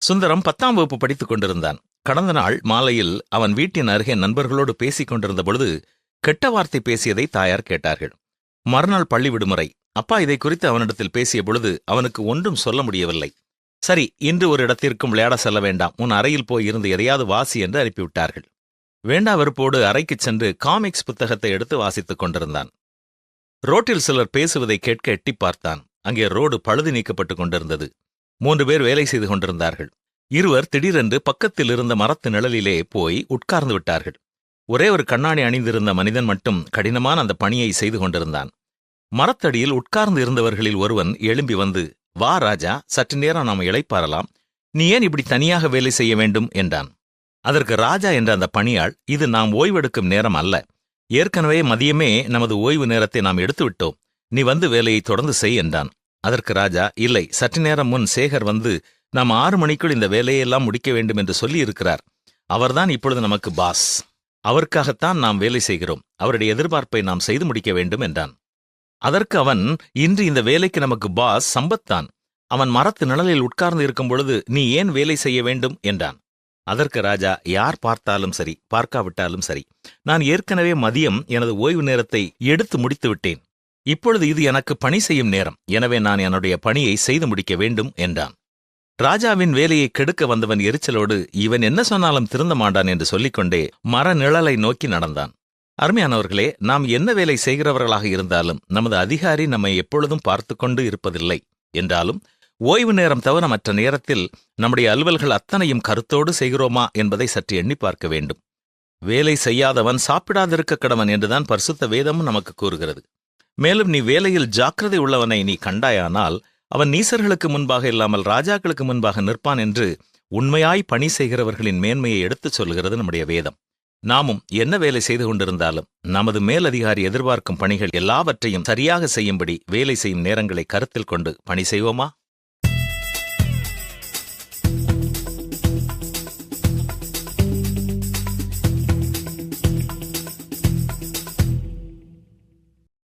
சுந்தரம் 10ஆம் வகுப்பு படித்துக் கொண்டிருந்தான். கடந்த நாள் மாலையில் அவன் வீட்டின் அருகே நண்பர்களோடு பேசிக் கொண்டிருந்த பொழுது கெட்ட வார்த்தை பேசியதை தாயார் கேட்டார்கள். மறுநாள் பள்ளி விடுமுறை. அப்பா இதை குறித்து அவனிடத்தில் பேசிய பொழுது அவனுக்கு ஒன்றும் சொல்ல முடியவில்லை. சரி, இன்று ஒரு இடத்திற்கும் விளையாட செல்ல வேண்டாம், உன் அறையில் போய் இருந்து எதையாவது வாசி என்று அனுப்பிவிட்டார்கள். வேண்டா வெறுப்போடு அறைக்குச் சென்று காமிக்ஸ் புத்தகத்தை எடுத்து வாசித்துக் கொண்டிருந்தான். ரோட்டில் சிலர் பேசுவதை கேட்க எட்டிப் பார்த்தான். அங்கே ரோடு பழுது நீக்கப்பட்டுக் கொண்டிருந்தது. 3 பேர் வேலை செய்து கொண்டிருந்தார்கள். இருவர் திடீரென்று பக்கத்தில் இருந்த மரத்து நிழலிலே போய் உட்கார்ந்து விட்டார்கள். ஒரே ஒரு கண்ணாடி அணிந்திருந்த மனிதன் மட்டும் கடினமான அந்த பணியை செய்து கொண்டிருந்தான். மரத்தடியில் உட்கார்ந்து இருந்தவர்களில் ஒருவன் எழும்பி வந்து, வா ராஜா, சற்று நேரம் நாம் இளைப்பாறலாம், நீ ஏன் இப்படி தனியாக வேலை செய்ய வேண்டும் என்றான். அதற்கு ராஜா என்ற அந்த பணியாள், இது நாம் ஓய்வெடுக்கும் நேரம் அல்ல, ஏற்கனவே மதியமே நமது ஓய்வு நேரத்தை நாம் எடுத்துவிட்டோம், நீ வந்து வேலையை தொடர்ந்து செய் என்றான். அதற்கு ராஜா, இல்லை, சற்று நேரம் முன் சேகர் வந்து நாம் 6 மணிக்குள் இந்த வேலையெல்லாம் முடிக்க வேண்டும் என்று சொல்லியிருக்கிறார். அவர்தான் இப்பொழுது நமக்கு பாஸ். அவருக்காகத்தான் நாம் வேலை செய்கிறோம். அவருடைய எதிர்பார்ப்பை நாம் செய்து முடிக்க வேண்டும் என்றான். அதற்கு அவன், இன்று இந்த வேலைக்கு நமக்கு பாஸ் சம்பத்தான். அவன் மரத்து நிழலில் உட்கார்ந்து இருக்கும் பொழுது நீ ஏன் வேலை செய்ய வேண்டும் என்றான். அதற்கு ராஜா, யார் பார்த்தாலும் சரி, பார்க்காவிட்டாலும் சரி, நான் ஏற்கனவே மதியம் எனது ஓய்வு நேரத்தை எடுத்து முடித்து விட்டேன். இப்பொழுது இது எனக்கு பணி செய்யும் நேரம். எனவே நான் என்னுடைய பணியை செய்து முடிக்க வேண்டும் என்றான். ராஜாவின் வேலையை கெடுக்க வந்தவன் எரிச்சலோடு, இவன் என்ன சொன்னாலும் திருந்த மாட்டான் என்று சொல்லிக்கொண்டே மர நிழலை நோக்கி நடந்தான். அருமையானவர்களே, நாம் என்ன வேலை செய்கிறவர்களாக இருந்தாலும் நமது அதிகாரி நம்மை எப்பொழுதும் பார்த்து கொண்டு இருப்பதில்லை. என்றாலும் ஓய்வு நேரம் தவிர மற்ற நேரத்தில் நம்முடைய அலுவல்கள் அத்தனையும் கருத்தோடு செய்கிறோமா என்பதை சற்று எண்ணி பார்க்க வேண்டும். வேலை செய்யாதவன் சாப்பிடாதிருக்க கடவன் என்றுதான் பரிசுத்த வேதமும் நமக்கு கூறுகிறது. மேலும் நீ வேலையில் ஜாக்கிரதை உள்ளவனை நீ கண்டாயானால் அவன் நீசர்களுக்கு முன்பாக இல்லாமல் ராஜாக்களுக்கு முன்பாக நிற்பான் என்று உண்மையாய் பணி செய்கிறவர்களின் மேன்மையை எடுத்துச் சொல்கிறது நம்முடைய வேதம். நாமும் என்ன வேலை செய்து கொண்டிருந்தாலும் நமது மேலதிகாரி எதிர்பார்க்கும் பணிகள் எல்லாவற்றையும் சரியாக செய்யும்படி வேலை செய்யும் நேரங்களை கருத்தில் கொண்டு பணி செய்வோமா?